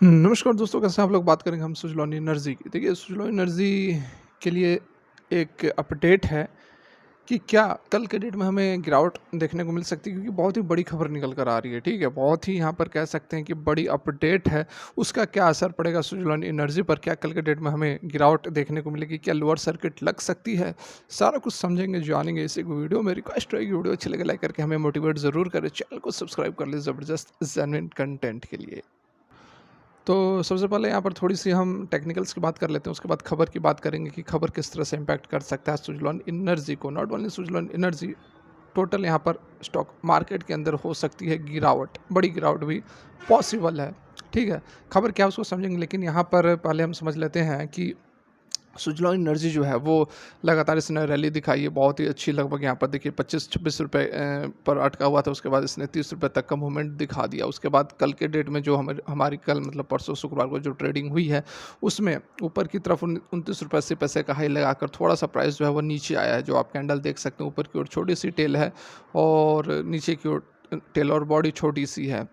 नमस्कार दोस्तों, कैसे हैं आप लोग? बात करेंगे हम सुज़लॉन एनर्जी की। देखिए, सुज़लॉन एनर्जी के लिए एक अपडेट है कि क्या कल के डेट में हमें गिरावट देखने को मिल सकती है, क्योंकि बहुत ही बड़ी खबर निकल कर आ रही है, ठीक है? बहुत ही यहाँ पर कह सकते हैं कि बड़ी अपडेट है। उसका क्या असर पड़ेगा सुज़लॉन एनर्जी पर? क्या कल के डेट में हमें गिरावट देखने को मिलेगी? क्या लोअर सर्किट लग सकती है? सारा कुछ समझेंगे, जानेंगे इस एक वीडियो में। रिक्वेस्ट रहेगी, वीडियो अच्छी लगे लाइक करके हमें मोटिवेट ज़रूर करें। चैनल को सब्सक्राइब कर लें ज़बरदस्त जेन्युइन कंटेंट के लिए। तो सबसे पहले यहाँ पर थोड़ी-सी हम टेक्निकल्स की बात कर लेते हैं, उसके बाद खबर की बात करेंगे कि खबर किस तरह से इम्पैक्ट कर सकता है सुज़लॉन एनर्जी को। Not only Suzlon energy, total यहाँ पर स्टॉक मार्केट के अंदर हो सकती है गिरावट, बड़ी गिरावट भी पॉसिबल है, ठीक है? खबर क्या है उसको समझेंगे, लेकिन यहाँ पर पहले हम समझ लेते हैं कि सुज़लॉन एनर्जी जो है वो लगातार इसने रैली दिखाई है, बहुत ही अच्छी। लगभग यहाँ पर देखिए 25-26 रुपए पर अटका हुआ था, उसके बाद इसने 30 रुपए तक का मूवमेंट दिखा दिया। उसके बाद कल के डेट में जो हमारी कल मतलब परसों शुक्रवार को जो ट्रेडिंग हुई है, उसमें ऊपर की तरफ 29 रुपए 80 पैसे का हाई लगाकर थोड़ा-सा प्राइस जो है वो नीचे आया है। जो आप कैंडल देख सकते हैं, ऊपर की ओर छोटी-सी टेल है और नीचे की ओर टेल और बॉडी छोटी-सी है।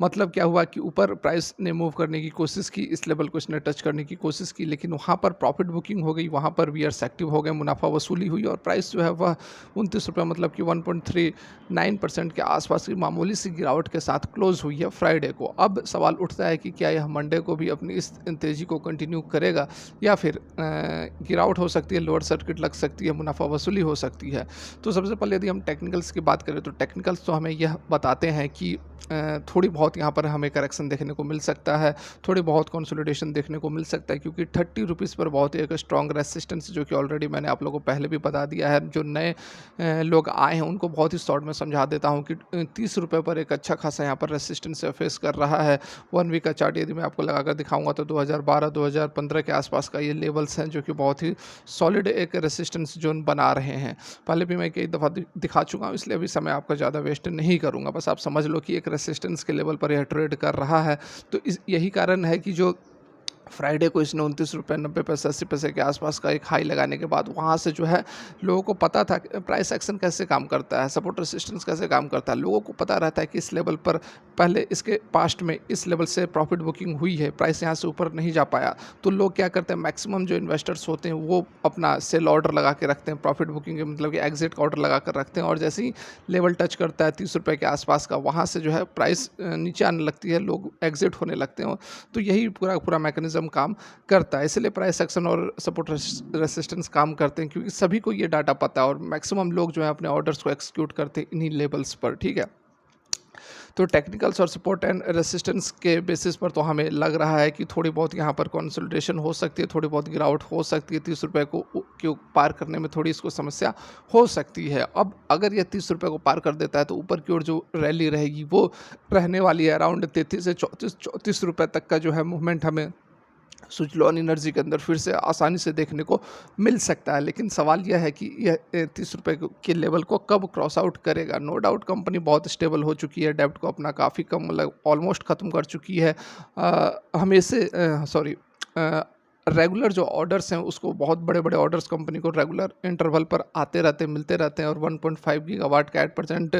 मतलब क्या हुआ कि ऊपर प्राइस ने मूव करने की कोशिश की, इस लेवल को इसने टच करने की कोशिश की, लेकिन वहाँ पर प्रॉफिट बुकिंग हो गई, वहाँ पर वियर्स एक्टिव हो गए, मुनाफा वसूली हुई और प्राइस जो है वह 29 रुपये मतलब कि 1.39% के आसपास की मामूली सी गिरावट के साथ क्लोज हुई है फ्राइडे को। अब सवाल उठता है कि क्या यह मंडे को भी अपनी इस तेज़ी को कंटिन्यू करेगा या फिर गिरावट हो सकती है, लोअर सर्किट लग सकती है, मुनाफा वसूली हो सकती है। तो सबसे पहले यदि हम टेक्निकल्स की बात करें तो टेक्निकल्स तो हमें यह बताते हैं कि थोड़ी बहुत यहाँ पर हमें करेक्शन देखने को मिल सकता है, थोड़ी बहुत कंसोलिडेशन देखने को मिल सकता है, क्योंकि 30 रुपीज़ पर बहुत ही एक स्ट्रॉन्ग रेसिस्टेंस, जो कि ऑलरेडी मैंने आप लोगों को पहले भी बता दिया है। जो नए लोग आए हैं उनको बहुत ही शॉर्ट में समझा देता हूँ कि 30 रुपये पर एक अच्छा खासा यहाँ पर रेसिस्टेंस फेस कर रहा है। 1 वीक का चार्ट यदि मैं आपको लगाकर दिखाऊंगा तो 2012-2015 के आसपास का ये लेवल्स हैं, जो कि बहुत ही सॉलिड एक रेसिस्टेंस जोन बना रहे हैं। पहले भी मैं कई दफ़ा दिखा चुका हूँ, इसलिए अभी समय आपका ज़्यादा वेस्ट नहीं करूँगा। बस आप समझ लो कि एक रेसिस्टेंस के लेवल पर यह ट्रेड कर रहा है। तो यही कारण है कि जो फ्राइडे को इसने 29 रुपये 90 पैसे 80 पैसे के आसपास का एक हाई लगाने के बाद वहाँ से जो है लोगों को पता था कि प्राइस एक्शन कैसे काम करता है, सपोर्ट रेसिस्टेंस कैसे काम करता है। लोगों को पता रहता है कि इस लेवल पर पहले इसके पास्ट में इस लेवल से प्रॉफिट बुकिंग हुई है, प्राइस यहाँ से ऊपर नहीं जा पाया। तो लोग क्या करते हैं, मैक्सिमम जो इन्वेस्टर्स होते हैं वो अपना सेल ऑर्डर लगा के रखते हैं, प्रॉफिट बुकिंग के मतलब कि एग्जिट का ऑर्डर लगा कर रखते हैं, और जैसे ही लेवल टच करता है 30 रुपये के आसपास का, वहाँ से जो है प्राइस नीचे आने लगती है, लोग एग्जिट होने लगते हैं। तो यही पूरा पूरा मैकेनिज्म काम करता है, इसलिए प्राइस एक्शन और सपोर्ट रेसिस्टेंस काम करते हैं, क्योंकि सभी को ये डाटा पता है और मैक्सिमम लोग जो है अपने ऑर्डर्स को एक्सिक्यूट करते हैं इन्हीं लेवल्स पर, ठीक है? तो टेक्निकल्स और सपोर्ट एंड रेसिस्टेंस के बेसिस पर तो हमें लग रहा है कि थोड़ी बहुत यहाँ पर कंसोलिडेशन हो सकती है, थोड़ी बहुत गिरावट हो सकती है। 30 रुपये को पार करने में थोड़ी इसको समस्या हो सकती है। अब अगर ये 30 रुपये को पार कर देता है तो ऊपर की ओर जो रैली रहेगी वो रहने वाली है अराउंड 33 से 34 रुपये तक का जो है मूवमेंट हमें सुज़लॉन एनर्जी के अंदर फिर से आसानी से देखने को मिल सकता है। लेकिन सवाल यह है कि यह 30 रुपये के लेवल को कब क्रॉस आउट करेगा। नो डाउट कंपनी बहुत स्टेबल हो चुकी है, डेब्ट को अपना काफ़ी कम मतलब ऑलमोस्ट ख़त्म कर चुकी है। हमेशा सॉरी रेगुलर जो ऑर्डर्स हैं उसको, बहुत बड़े-बड़े ऑर्डर्स कंपनी को रेगुलर इंटरवल पर आते रहते हैं, मिलते रहते हैं, और 1.5 गीगावाट का 8%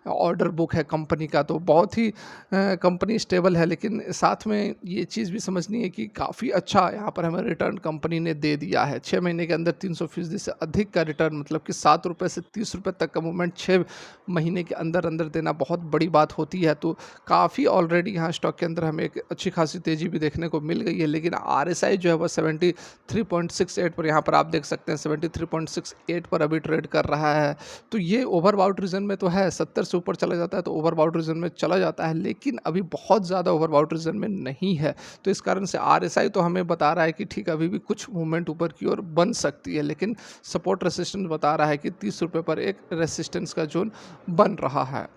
ऑर्डर बुक है कंपनी का। तो बहुत ही कंपनी स्टेबल है, लेकिन साथ में ये चीज़ भी समझनी है कि काफ़ी अच्छा यहाँ पर हमें रिटर्न कंपनी ने दे दिया है। 6 महीने के अंदर 300% से अधिक का रिटर्न, मतलब कि 7 रुपये से 30 रुपये तक का मूवमेंट 6 महीने के अंदर-अंदर देना बहुत बड़ी बात होती है। तो काफ़ी ऑलरेडी यहाँ स्टॉक के अंदर हमें एक अच्छी खासी तेज़ी भी देखने को मिल गई है, लेकिन आरएसआई जो है वह 73.68 पर, यहाँ पर आप देख सकते हैं 73.68 पर अभी ट्रेड कर रहा है। तो ये ओवरबाउट रीजन में तो है, 70 से ऊपर चला जाता है तो ओवरबाउट रीजन में चला जाता है, लेकिन अभी बहुत ज़्यादा ओवरबाउट रीजन में नहीं है। तो इस कारण से आरएसआई तो हमें बता रहा है कि ठीक, अभी भी कुछ मूवमेंट ऊपर की ओर बन सकती है, लेकिन सपोर्ट रेसिस्टेंस बता रहा है कि 30 रुपये पर एक रेसिस्टेंस का जोन बन रहा है।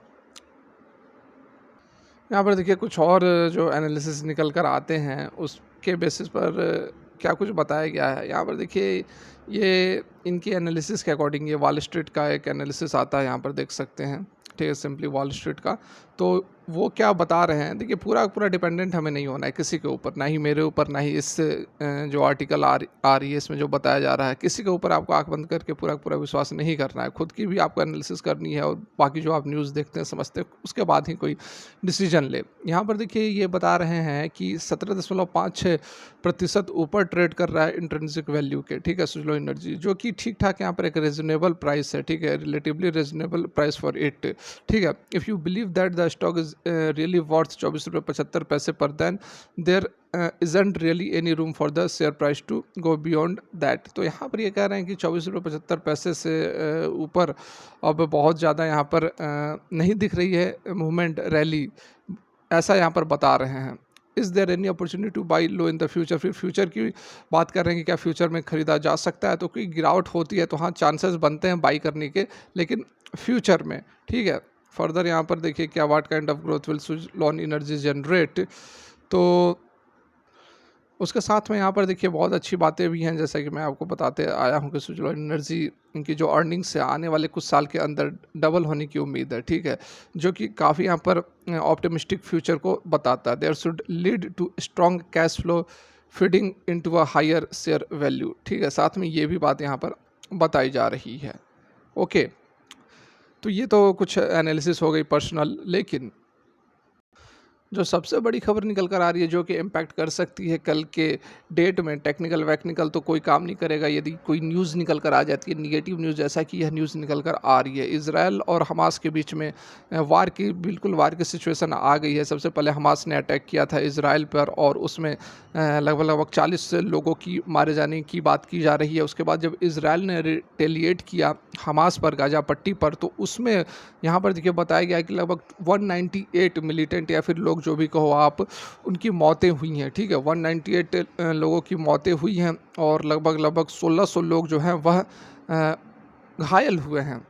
यहाँ पर देखिए कुछ और जो एनालिसिस निकल कर आते हैं उसके बेसिस पर क्या कुछ बताया गया है। यहाँ पर देखिए ये इनकी एनालिसिस के अकॉर्डिंग, ये वॉल स्ट्रीट का एक एनालिसिस आता है, यहाँ पर देख सकते हैं, ठीक है, सिंपली वॉल स्ट्रीट का। तो वो क्या बता रहे हैं, देखिए पूरा पूरा डिपेंडेंट हमें नहीं होना है किसी के ऊपर, ना ही मेरे ऊपर, ना ही इस जो आर्टिकल आ रही है इसमें जो बताया जा रहा है, किसी के ऊपर आपको आंख बंद करके पूरा पूरा विश्वास नहीं करना है। खुद की भी आपको एनालिसिस करनी है और बाकी जो आप न्यूज़ देखते हैं समझते हैं उसके बाद ही कोई डिसीजन ले। यहाँ पर देखिए ये बता रहे हैं कि 17.56% ऊपर ट्रेड कर रहा है इंट्रिंसिक वैल्यू के, ठीक है, सुजलॉन एनर्जी, जो कि ठीक ठाक यहाँ पर एक रीजनेबल प्राइस है, ठीक है, relatively reasonable price for it, ठीक है। If you believe that the stock is really worth 24.75 per, then there isn't really any room for the share price to go beyond that। तो यहाँ पर ये कह रहे हैं कि 24.75 से ऊपर अब बहुत ज़्यादा यहाँ पर नहीं दिख रही है मूवमेंट, रैली, ऐसा यहाँ पर बता रहे हैं। Is there any opportunity to buy low in the future, फिर फ्यूचर की बात कर रहे हैं कि क्या फ्यूचर में ख़रीदा जा सकता है। तो कोई गिरावट होती है तो हाँ चांसेस बनते हैं बाई करने के, लेकिन फ्यूचर में, ठीक है। फर्दर यहाँ पर देखिए क्या what kind of growth will Suzlon energy generate, तो उसके साथ में यहाँ पर देखिए बहुत अच्छी बातें भी हैं, जैसा कि मैं आपको बताते आया हूँ कि सुजलॉन एनर्जी इनकी जो अर्निंग्स है आने वाले कुछ साल के अंदर डबल होने की उम्मीद है, ठीक है, जो कि काफ़ी यहाँ पर ऑप्टिमिस्टिक फ्यूचर को बताता है। There should lead to strong cash flow feeding into a higher share value, ठीक है, साथ में ये भी बात यहाँ पर बताई जा रही है। ओके, तो ये तो कुछ एनालिसिस हो गई पर्सनल, लेकिन जो सबसे बड़ी खबर निकल कर आ रही है जो कि इम्पैक्ट कर सकती है कल के डेट में, टेक्निकल वैक्निकल तो कोई काम नहीं करेगा यदि कोई न्यूज़ निकल कर आ जाती है नेगेटिव न्यूज़, जैसा कि यह न्यूज़ निकल कर आ रही है। इजराइल और हमास के बीच में वार की, बिल्कुल वार की सिचुएशन आ गई है। सबसे पहले हमास ने अटैक किया था इजराइल पर और उसमें लगभग 40 लोगों की मारे जाने की बात की जा रही है। उसके बाद जब इजराइल ने रिटेलिएट किया हमास पर, गाजा पट्टी पर, तो उसमें यहाँ पर देखिए बताया गया कि लगभग 198 मिलिटेंट या फिर लोग जो भी कहो आप, उनकी मौतें हुई हैं, ठीक है, 198 लोगों की मौतें हुई हैं और लगभग 1600 लोग जो हैं वह घायल हुए हैं।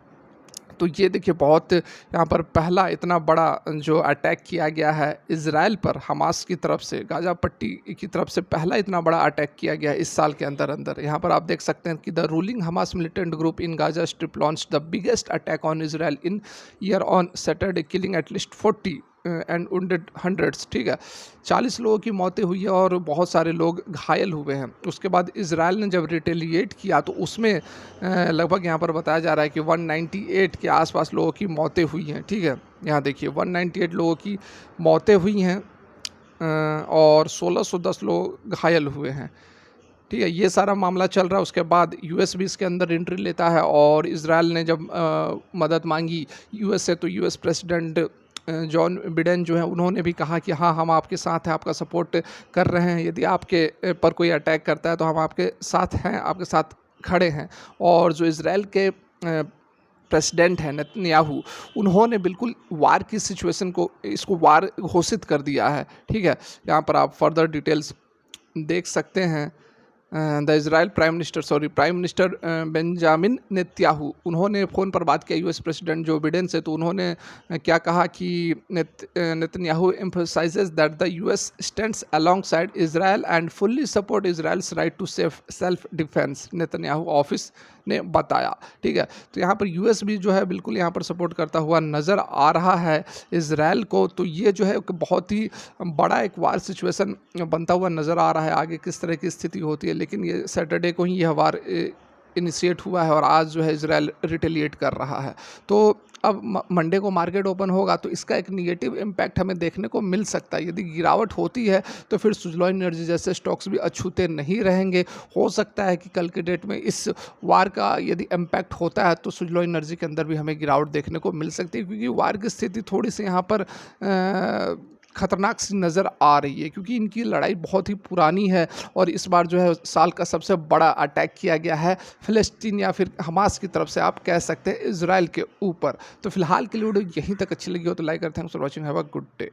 तो ये देखिए बहुत यहाँ पर पहला इतना बड़ा जो अटैक किया गया है इजराइल पर हमास की तरफ से, गाजा पट्टी की तरफ से पहला इतना बड़ा अटैक किया गया है इस साल के अंदर अंदर। यहाँ पर आप देख सकते हैं कि the ruling Hamas militant group in Gaza strip launch the biggest attack on Israel in year on Saturday, killing at least 40 and wounded hundreds, ठीक है, 40 लोगों की मौतें हुई है और बहुत सारे लोग घायल हुए हैं। उसके बाद इजराइल ने जब रिटेलिएट किया तो उसमें लगभग यहाँ पर बताया जा रहा है कि 198 के आसपास लोगों की मौतें हुई हैं, ठीक है। यहाँ देखिए 198 लोगों की मौतें हुई हैं और 1610 लोग घायल हुए हैं, ठीक है, ये सारा मामला चल रहा है। उसके बाद यूएस भी इसके अंदर एंट्री लेता है और इजराइल ने जब मदद मांगी यूएस से, तो यूएस प्रेसिडेंट जॉन बिडेन जो है उन्होंने भी कहा कि हाँ हम आपके साथ हैं, आपका सपोर्ट कर रहे हैं, यदि आपके पर कोई अटैक करता है तो हम आपके साथ हैं, आपके साथ खड़े हैं। और जो इजराइल के प्रेसिडेंट हैं नेतन्याहू, उन्होंने बिल्कुल वार की सिचुएशन को, इसको वार घोषित कर दिया है, ठीक है। यहाँ पर आप फर्दर डिटेल्स देख सकते हैं। The Israel prime minister Benjamin Netanyahu, उन्होंने फ़ोन पर बात किया यूएस प्रेसिडेंट जो बिडेन से, तो उन्होंने क्या कहा कि Netanyahu emphasizes that the US stands alongside Israel and fully support Israel's right to self defence, Netanyahu office ने बताया, ठीक है। तो यहाँ पर यूएस भी जो है बिल्कुल यहाँ पर सपोर्ट करता हुआ नज़र आ रहा है इजराइल को। तो ये जो है बहुत ही बड़ा एक वार सिचुएशन बनता हुआ नज़र आ रहा है, आगे किस तरह की स्थिति होती है, लेकिन ये सैटरडे को ही यह वार इनिशिएट हुआ है और आज जो है इजराइल रिटेलिएट कर रहा है। तो अब मंडे को मार्केट ओपन होगा तो इसका एक निगेटिव इम्पैक्ट हमें देखने को मिल सकता है। यदि गिरावट होती है तो फिर सुजलॉन एनर्जी जैसे स्टॉक्स भी अछूते नहीं रहेंगे। हो सकता है कि कल के डेट में इस वार का यदि इम्पैक्ट होता है तो सुजलॉन एनर्जी के अंदर भी हमें गिरावट देखने को मिल सकती है, क्योंकि वार की स्थिति थोड़ी सी यहाँ पर खतरनाक सी नज़र आ रही है, क्योंकि इनकी लड़ाई बहुत ही पुरानी है और इस बार जो है साल का सबसे बड़ा अटैक किया गया है फ़िलिस्तीन या फिर हमास की तरफ से, आप कह सकते हैं इजराइल के ऊपर। तो फिलहाल के लिए वीडियो यहीं तक अच्छी लगी हो तो लाइक करें। Thanks for watching, have a good day.